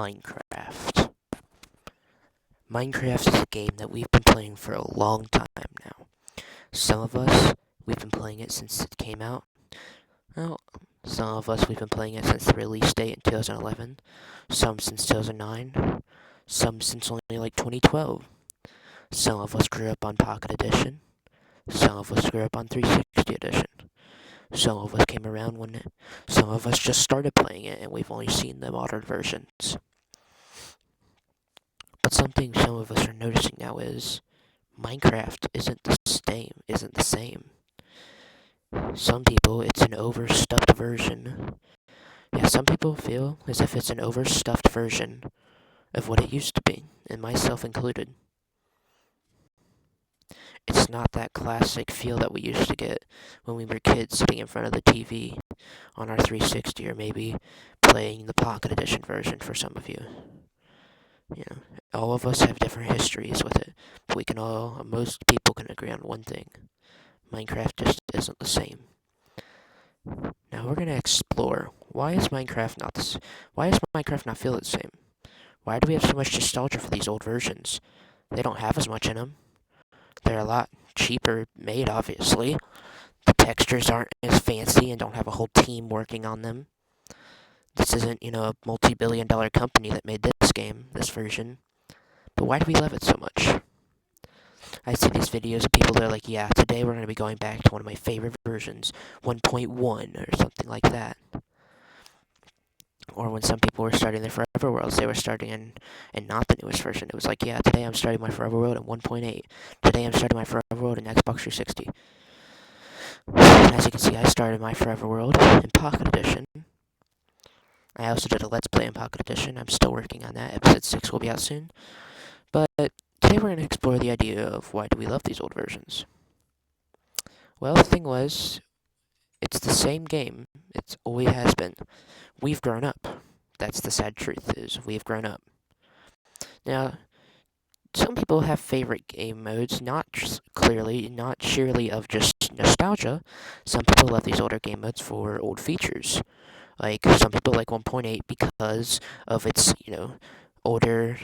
Minecraft. Minecraft is a game that we've been playing for a long time now. Some of us, we've been playing it since it came out. Well, some of us, we've been playing it since the release date in 2011. Some since 2009. Some since only like 2012. Some of us grew up on Pocket Edition. Some of us grew up on 360 Edition. Some of us came around when some of us just started playing it and we've only seen the modern versions. But something some of us are noticing now is Minecraft isn't the same. Some people, it's an overstuffed version. Yeah, some people feel as if it's an overstuffed version of what it used to be, and myself included. It's not that classic feel that we used to get when we were kids sitting in front of the TV on our 360, or maybe playing the Pocket Edition version for some of you. You know, all of us have different histories with it, but most people can agree on one thing. Minecraft just isn't the same. Now we're gonna explore, why does Minecraft not feel the same? Why do we have so much nostalgia for these old versions? They don't have as much in them. They're a lot cheaper made, obviously. The textures aren't as fancy and don't have a whole team working on them. This isn't, a multi-billion-dollar company that made this version. But why do we love it so much? I see these videos of people that are like, yeah, today we're going to be going back to one of my favorite versions, 1.1 or something like that. Or when some people were starting their Forever Worlds, they were starting in not the newest version. It was like, yeah, today I'm starting my Forever World in 1.8. Today I'm starting my Forever World in Xbox 360. And as you can see, I started my Forever World in Pocket Edition. I also did a Let's Play in Pocket Edition. I'm still working on that. Episode 6 will be out soon. But today we're going to explore the idea of why do we love these old versions. Well, the thing was, it's the same game. It always has been. We've grown up. That's the sad truth, is we've grown up. Now, some people have favorite game modes, not sheerly of just nostalgia. Some people love these older game modes for old features. Like, some people like 1.8 because of its, older,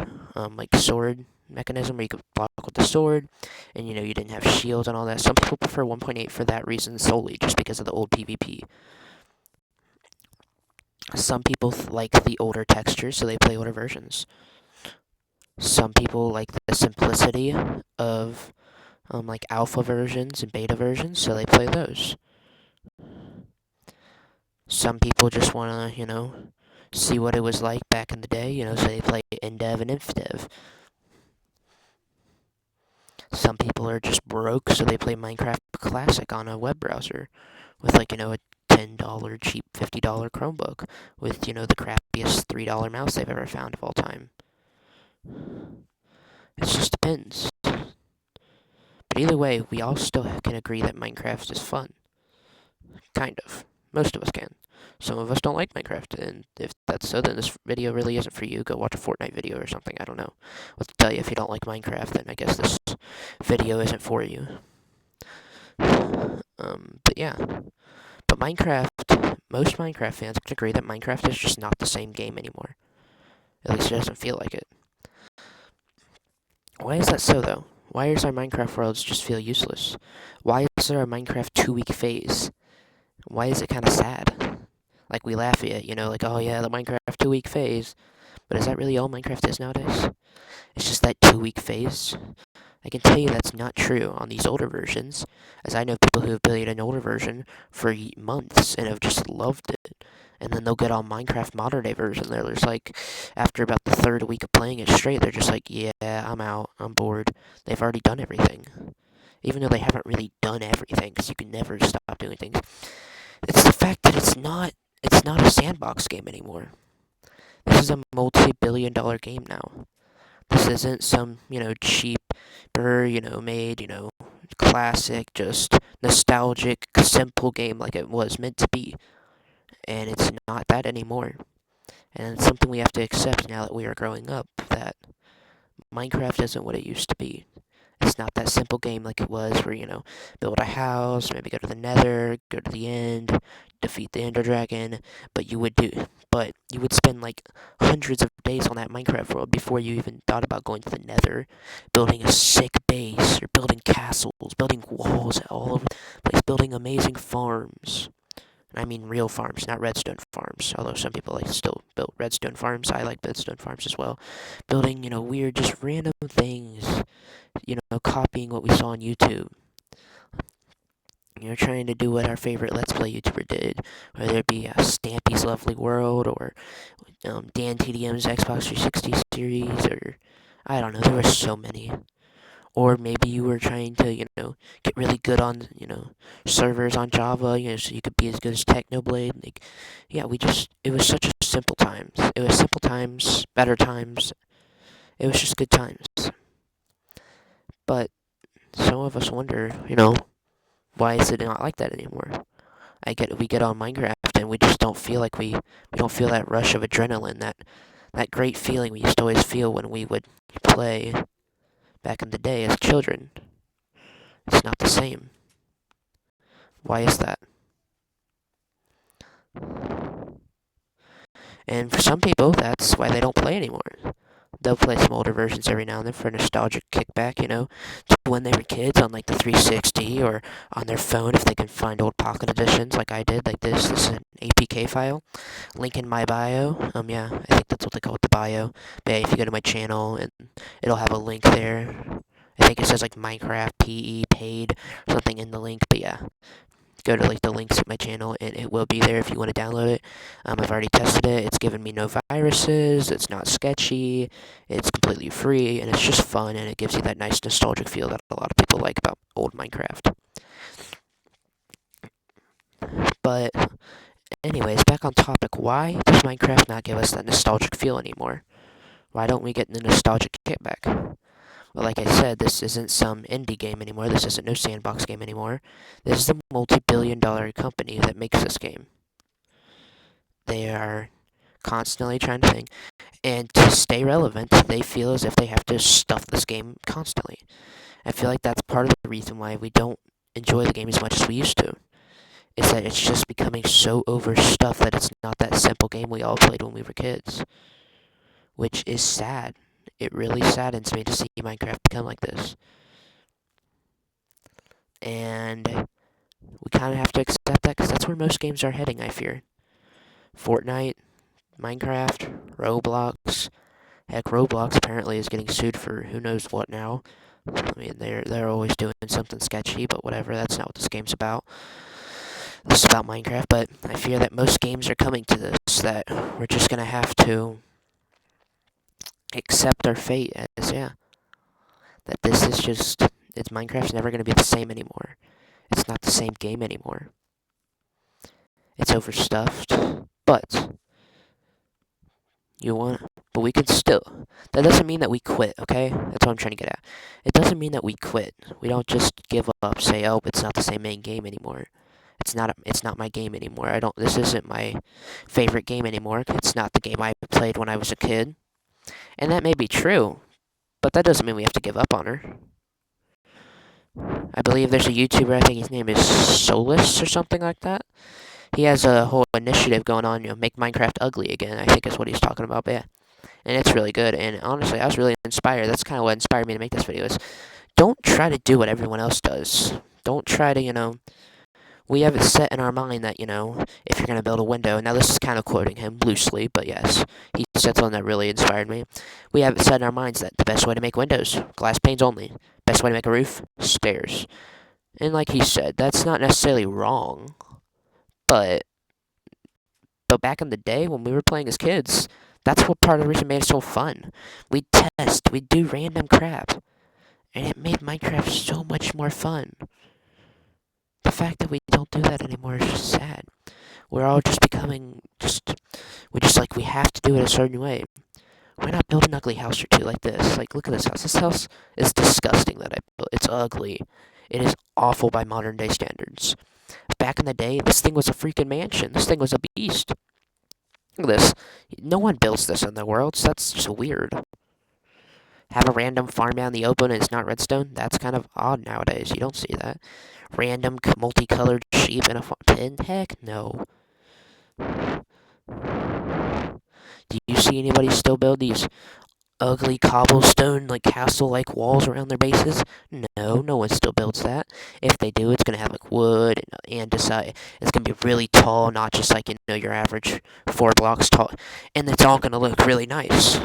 sword mechanism where you could block with the sword, and, you didn't have shields and all that. Some people prefer 1.8 for that reason solely, just because of the old PvP. Some people like the older textures, so they play older versions. Some people like the simplicity of, alpha versions and beta versions, so they play those. Some people just want to, see what it was like back in the day, so they play InDev and InfDev. Some people are just broke, so they play Minecraft Classic on a web browser with, a $10 cheap $50 Chromebook with, the crappiest $3 mouse they've ever found of all time. It just depends. But either way, we all still can agree that Minecraft is fun. Kind of. Most of us can. Some of us don't like Minecraft, and if that's so, then this video really isn't for you. Go watch a Fortnite video or something, I don't know what to tell you. If you don't like Minecraft, then I guess this video isn't for you. But yeah. But most Minecraft fans can agree that Minecraft is just not the same game anymore. At least it doesn't feel like it. Why is that so, though? Why does our Minecraft worlds just feel useless? Why is there a Minecraft 2-week phase? Why is it kind of sad? Like, we laugh at it, oh yeah, the Minecraft 2-week phase. But is that really all Minecraft is nowadays? It's just that 2-week phase? I can tell you that's not true on these older versions, as I know people who have played an older version for months and have just loved it. And then they'll get on Minecraft modern day version. They're just like, after about the third week of playing it straight, they're just like, yeah, I'm out, I'm bored. They've already done everything. Even though they haven't really done everything, because you can never stop doing things. It's the fact that it's not a sandbox game anymore. This is a multi-billion-dollar game now. This isn't some, cheaper, made, classic, just nostalgic, simple game like it was meant to be. And it's not that anymore. And it's something we have to accept now that we are growing up, that Minecraft isn't what it used to be. It's not that simple game like it was where, build a house, maybe go to the nether, go to the end, defeat the Ender Dragon, but you would spend like hundreds of days on that Minecraft world before you even thought about going to the Nether, building a sick base, or building castles, building walls all over the place, building amazing farms. I mean real farms, not redstone farms. Although some people like still build redstone farms. I like redstone farms as well. Building, weird, just random things. Copying what we saw on YouTube. Trying to do what our favorite Let's Play YouTuber did, whether it be Stampy's Lovely World or Dan TDM's Xbox 360 series, or I don't know. There were so many. Or maybe you were trying to, get really good on, servers on Java, so you could be as good as Technoblade. Like, yeah, it was such a simple times. It was simple times, better times. It was just good times. But some of us wonder, why is it not like that anymore? We get on Minecraft and we just don't feel like we don't feel that rush of adrenaline, that great feeling we used to always feel when we would play back in the day as children. It's not the same. Why is that? And for some people, that's why they don't play anymore. They'll play some older versions every now and then for a nostalgic kickback, to when they were kids on like the 360 or on their phone if they can find old Pocket Editions like I did, like this. This is an APK file. Link in my bio. Yeah, I think that's what they call it, the bio. But yeah, if you go to my channel, and it'll have a link there. I think it says like Minecraft PE paid or something in the link, but yeah. Go to like the links at my channel and it will be there if you want to download it. I've already tested it. It's given me no viruses. It's not sketchy. It's completely free and it's just fun and it gives you that nice nostalgic feel that a lot of people like about old Minecraft. But anyways, back on topic. Why does Minecraft not give us that nostalgic feel anymore? Why don't we get the nostalgic kickback? Well, like I said, this isn't some indie game anymore. This isn't no sandbox game anymore. This is a multi-billion-dollar company that makes this game. They are constantly trying to think, and to stay relevant, they feel as if they have to stuff this game constantly. I feel like that's part of the reason why we don't enjoy the game as much as we used to. Is that it's just becoming so overstuffed that it's not that simple game we all played when we were kids. Which is sad. It really saddens me to see Minecraft become like this. And we kind of have to accept that because that's where most games are heading, I fear. Fortnite, Minecraft, Roblox. Heck, Roblox apparently is getting sued for who knows what now. I mean, they're always doing something sketchy, but whatever. That's not what this game's about. This is about Minecraft, but I fear that most games are coming to this, that we're just going to have to accept our fate as, that this is just, Minecraft's never going to be the same anymore. It's not the same game anymore. It's overstuffed, but we can still, that doesn't mean that we quit, okay? That's what I'm trying to get at. It doesn't mean that we quit. We don't just give up, say, oh, it's not the same main game anymore. It's not my game anymore. This isn't my favorite game anymore. It's not the game I played when I was a kid. And that may be true, but that doesn't mean we have to give up on her. I believe there's a YouTuber, I think his name is Solus or something like that. He has a whole initiative going on, make Minecraft ugly again, I think is what he's talking about, but yeah. And it's really good, and honestly, I was really inspired. That's kind of what inspired me to make this video, is don't try to do what everyone else does. Don't try to, we have it set in our mind that, if you're going to build a window, now this is kind of quoting him loosely, but yes, he said something that really inspired me. We have it set in our minds that the best way to make windows, glass panes only. Best way to make a roof, stairs. And like he said, that's not necessarily wrong, but back in the day when we were playing as kids, that's what part of the reason made it so fun. We'd test, we'd do random crap, and it made Minecraft so much more fun. The fact that we don't do that anymore is just sad. We're all just becoming we have to do it a certain way. Why not build an ugly house or two like this? Like, look at this house. This house is disgusting that I built. It's ugly. It is awful by modern day standards. Back in the day, this thing was a freaking mansion. This thing was a beast. Look at this. No one builds this in the world, so that's just weird. Have a random farm out in the open and it's not redstone? That's kind of odd nowadays. You don't see that. Random multicolored sheep in a pen? Heck no. Do you see anybody still build these ugly cobblestone, like castle-like walls around their bases? No, no one still builds that. If they do, it's gonna have like wood and andesite. It's gonna be really tall, not just like your average 4 blocks tall, and it's all gonna look really nice.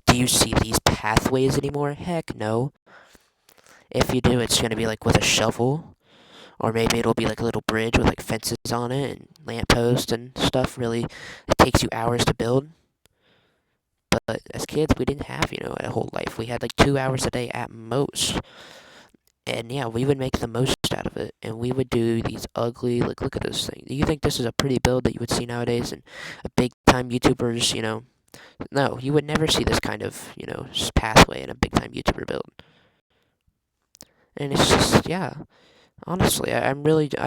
Do you see these pathways anymore? Heck no. If you do, it's gonna be like with a shovel, or maybe it'll be like a little bridge with like fences on it and lampposts and stuff. Really, it takes you hours to build. But as kids, we didn't have, a whole life. We had like 2 hours a day at most. And yeah, we would make the most out of it. And we would do these ugly, like, look at this thing. Do you think this is a pretty build that you would see nowadays? And a big time YouTubers, no, you would never see this kind of, pathway in a big time YouTuber build. And it's just, yeah. Honestly, I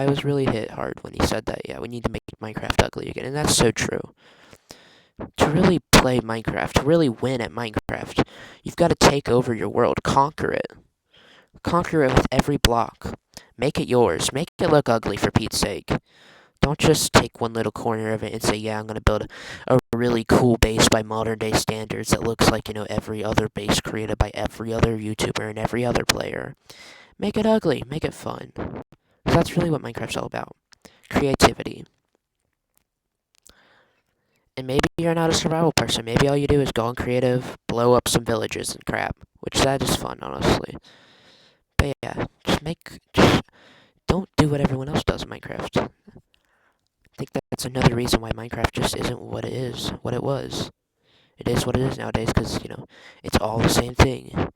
was really hit hard when he said that. Yeah, we need to make Minecraft ugly again. And that's so true. To really play Minecraft, to really win at Minecraft, you've got to take over your world, conquer it. Conquer it with every block. Make it yours. Make it look ugly, for Pete's sake. Don't just take one little corner of it and say, yeah, I'm going to build a really cool base by modern day standards that looks like, every other base created by every other YouTuber and every other player. Make it ugly. Make it fun. That's really what Minecraft's all about. Creativity. And maybe you're not a survival person. Maybe all you do is go on creative, blow up some villages and crap. Which that is fun, honestly. But yeah, just don't do what everyone else does in Minecraft. I think that's another reason why Minecraft just isn't what it is, what it was. It is what it is nowadays because, it's all the same thing.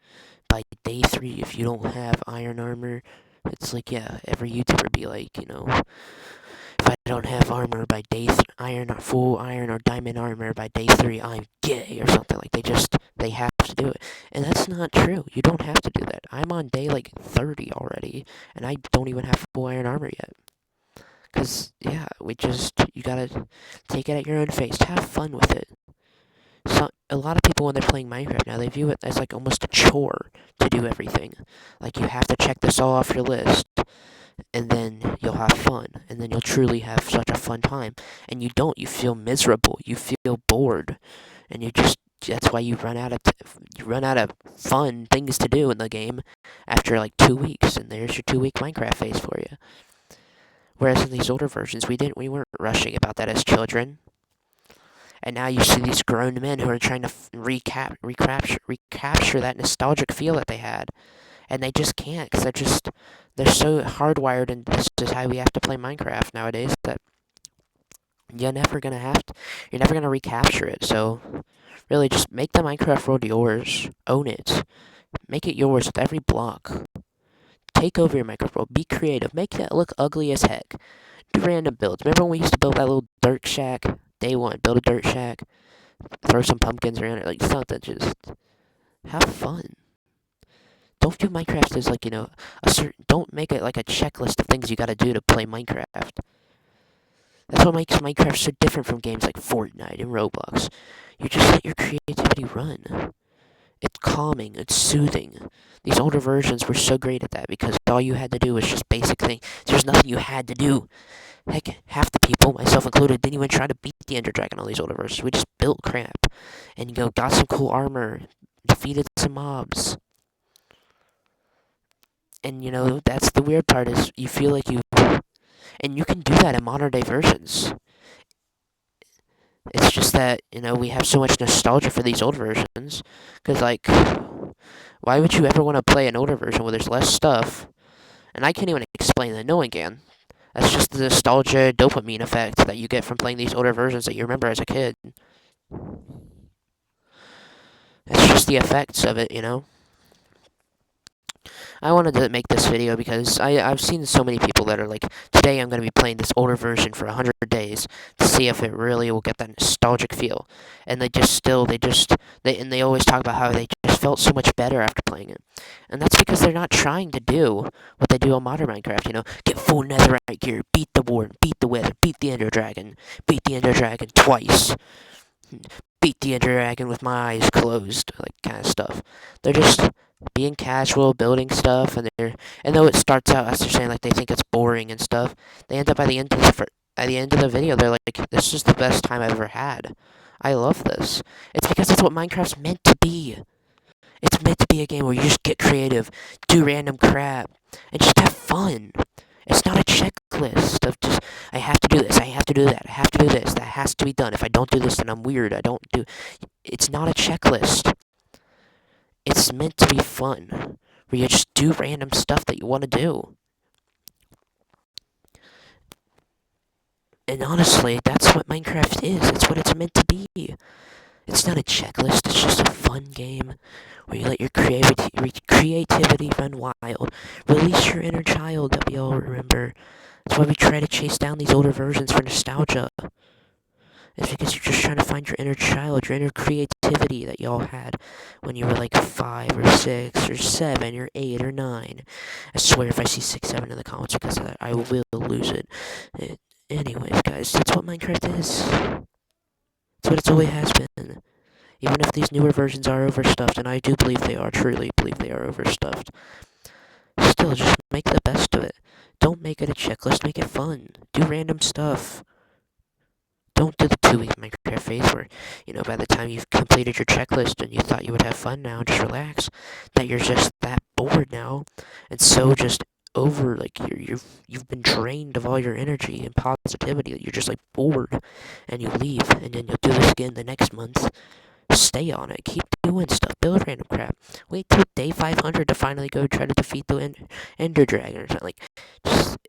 By day 3, if you don't have iron armor, it's like, yeah, every YouTuber be like, if I don't have armor by day full iron or diamond armor by day 3, I'm gay or something. Like they have to do it, and that's not true. You don't have to do that. I'm on day like 30 already, and I don't even have full iron armor yet. Cause yeah, you gotta take it at your own pace. Have fun with it. So a lot of people when they're playing Minecraft now, they view it as like almost a chore to do everything. Like you have to check this all off your list, and then you'll have fun, and then you'll truly have such a fun time. And you don't, you feel miserable, you feel bored, and that's why you run out of fun things to do in the game after like 2 weeks, and there's your 2 week Minecraft phase for you. Whereas in these older versions, we weren't rushing about that as children. And now you see these grown men who are trying to recapture that nostalgic feel that they had. And they just can't, because they're so hardwired, and this is how we have to play Minecraft nowadays, that you're never gonna recapture it. So really just make the Minecraft world yours. Own it. Make it yours with every block. Take over your Minecraft world. Be creative. Make that look ugly as heck. Do random builds. Remember when we used to build that little dirt shack? Day 1, build a dirt shack. Throw some pumpkins around it. Like something, just have fun. Don't view Minecraft as like, don't make it like a checklist of things you gotta do to play Minecraft. That's what makes Minecraft so different from games like Fortnite and Roblox. You just let your creativity run. It's calming, it's soothing. These older versions were so great at that because all you had to do was just basic things. There's nothing you had to do. Heck, half the people, myself included, didn't even try to beat the Ender Dragon on these older versions. We just built crap. And, got some cool armor, defeated some mobs. And, that's the weird part is you feel like and you can do that in modern day versions. It's just that, we have so much nostalgia for these old versions. Because, like, why would you ever want to play an older version where there's less stuff? And I can't even explain that. No one can. That's just the nostalgia dopamine effect that you get from playing these older versions that you remember as a kid. It's just the effects of it, I wanted to make this video because I've seen so many people that are like, today I'm going to be playing this older version for 100 days to see if it really will get that nostalgic feel. And they always talk about how they just felt so much better after playing it. And that's because they're not trying to do what they do on modern Minecraft, get full netherite gear, beat the warden, beat the wither, beat the ender dragon twice. Beat the ender dragon with my eyes closed, like kind of stuff. They're just being casual, building stuff, and though it starts out as they're saying like they think it's boring and stuff, they end up by the end of at the end of the video, they're like, this is the best time I've ever had. I love this. It's because it's what Minecraft's meant to be. It's meant to be a game where you just get creative, do random crap, and just have fun. It's not a checklist of just, I have to do this, I have to do that, I have to do this, that has to be done. If I don't do this, then I'm weird. I don't do. It's not a checklist. It's meant to be fun, where you just do random stuff that you want to do. And honestly, that's what Minecraft is. It's what it's meant to be. It's not a checklist, it's just a fun game where you let your creativity run wild. Release your inner child that we all remember. That's why we try to chase down these older versions for nostalgia. It's because you're just trying to find your inner child, your inner creativity that y'all had when you were like 5 or 6 or 7 or 8 or 9. I swear if I see 6, 7 in the comments because of that, I will lose it. Anyways, guys, that's what Minecraft is. That's what it always has been. Even if these newer versions are overstuffed, and I do believe they are, truly believe they are overstuffed, still, just make the best of it. Don't make it a checklist, make it fun. Do random stuff. Don't do the 2-week Minecraft phase where, by the time you've completed your checklist and you thought you would have fun now, just relax, that you're just that bored now, and so just over, like, you've been drained of all your energy and positivity, that you're just, like, bored, and you leave, and then you'll do this again the next month. Stay on it. Keep doing stuff. Build random crap. Wait till day 500 to finally go try to defeat the Ender Dragon or something. Like,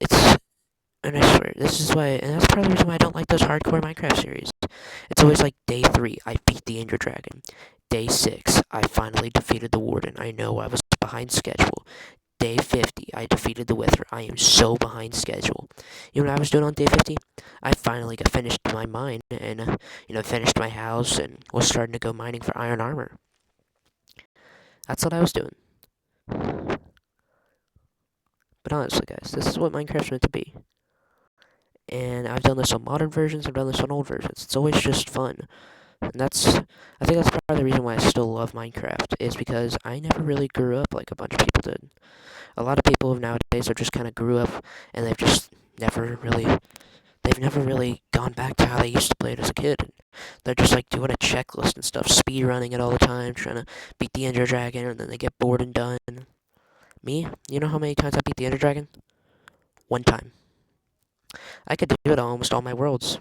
it's... And I swear, this is why... And that's part of the reason why I don't like those hardcore Minecraft series. It's always like, day 3, I beat the Ender Dragon. Day 6, I finally defeated the Warden. I know I was behind schedule. Day 50, I defeated the Wither. I am so behind schedule. You know what I was doing on day 50? I finally got finished my mine and, finished my house and was starting to go mining for iron armor. That's what I was doing. But honestly, guys, this is what Minecraft's meant to be. And I've done this on modern versions, I've done this on old versions. It's always just fun. And I think that's part of the reason why I still love Minecraft, is because I never really grew up like a bunch of people did. A lot of people nowadays are just kind of grew up and they've never really gone back to how they used to play it as a kid. They're just like doing a checklist and stuff, speed running it all the time, trying to beat the Ender Dragon, and then they get bored and done. Me? You know how many times I beat the Ender Dragon? 1 time. I could do it on almost all my worlds.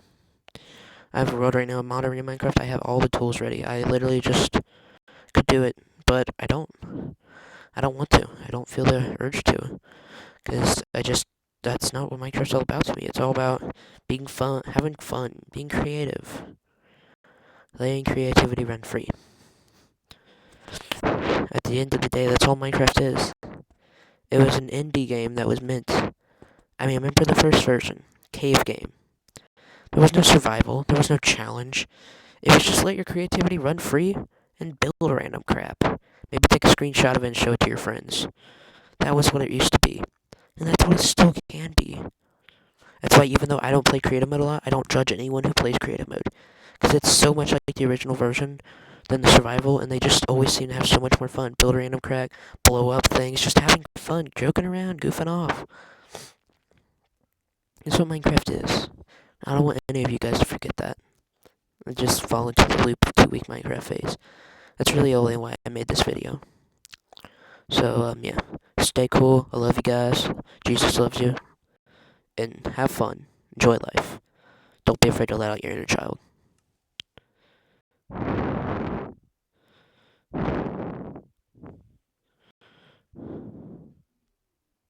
I have a world right now in Modern in Minecraft. I have all the tools ready. I literally just could do it, but I don't. I don't want to. I don't feel the urge to, because that's not what Minecraft's all about to me. It's all about being fun, having fun, being creative, letting creativity run free. At the end of the day, that's all Minecraft is. It was an indie game that was meant... I remember the first version, cave game. There was no survival, there was no challenge. It was just let your creativity run free and build random crap. Maybe take a screenshot of it and show it to your friends. That was what it used to be. And that's what it still can be. That's why even though I don't play creative mode a lot, I don't judge anyone who plays creative mode. Because it's so much like the original version than the survival, and they just always seem to have so much more fun. Build random crap, blow up things, just having fun, joking around, goofing off. That's what Minecraft is. I don't want any of you guys to forget that. And just fall into the loop of 2-week Minecraft phase. That's really only why I made this video. So, yeah. Stay cool. I love you guys. Jesus loves you. And have fun. Enjoy life. Don't be afraid to let out your inner child.